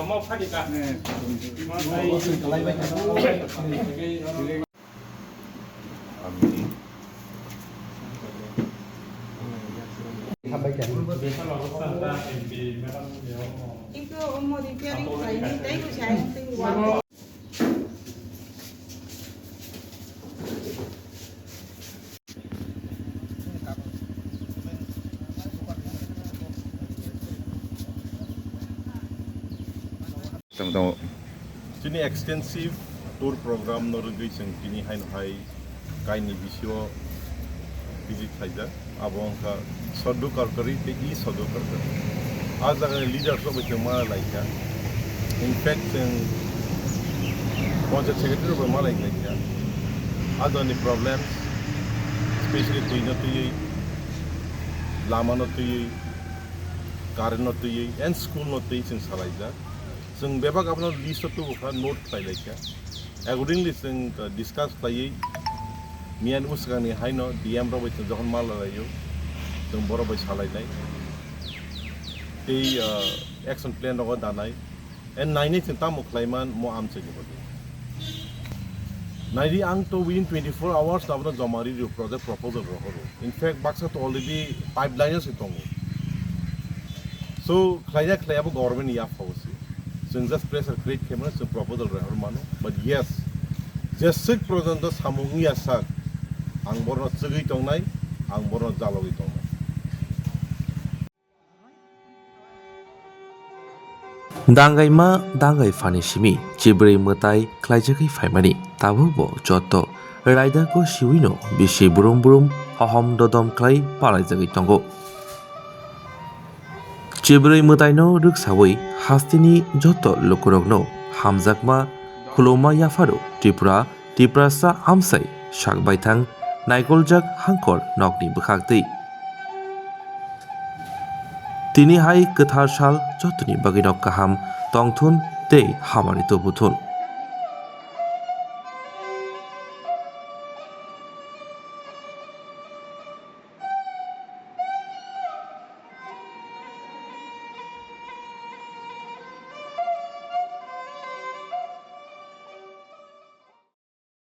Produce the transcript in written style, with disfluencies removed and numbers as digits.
mau phadi ka Itu mau di-pairing ini tadi saya tinggal. Kini extensive tour program norgui जों kini hai kaini bisio visit thaija abongka sodu karkari te I sodu karkari ajaga leaders of jama laika in fact जों project secretary of malai laika adoni problems especially tuinatui lama notui current notui and school notui जों salaija जों बेबाग आपनो list तो उखा note खालायलायखा accordingly जों discuss खालायै मियान उसगानि हायनो DM रबाय जों जखन माल लायो जों बरबाय सालायनाय बे एक्शन प्लान रगा दानाय एन्ड नायनि जों तामु खालायमान म आमसे गबदि नायरि आं तो within 24 hours ताबनो जमारि रि प्रोजेक्ट प्रपोजल रहरो इन फैक्ट बाक्सा तो ऑलरेडी पाइपलाइन से दङ सो खालायाबो गभर्नमेन्ट या फावसि जों just pressure create खालामनो जों proposal रहर मानो but yes जेसे पर्यन्त सामुंनि आसा आं बरनो चगै दंनाय आं बरनो जालगै दंनाय दांगाइमा दांगाइ फानि सिमि चिब्रै मोताइ ख्लाइजकै फाइमानि ताबुबो जत्तो रायदाको सिविनो बिसि बुरुम बुरुम हहम ददम ख्लाइ पालाइजकै दंगो चिब्रै मोताइनो रुकसावै हास्तिनि जत्तो लुकुरगनो हामजाकमा खुलौमा याफारु त्रिपुरासा आमसाइ शाकबायथां नाइकलजाक हांकर नकनि बुखाक्तै तिनि हाय गोथार साल जत्तनि बागिनक काहाम तंथुन तै हामानि तो बुथुन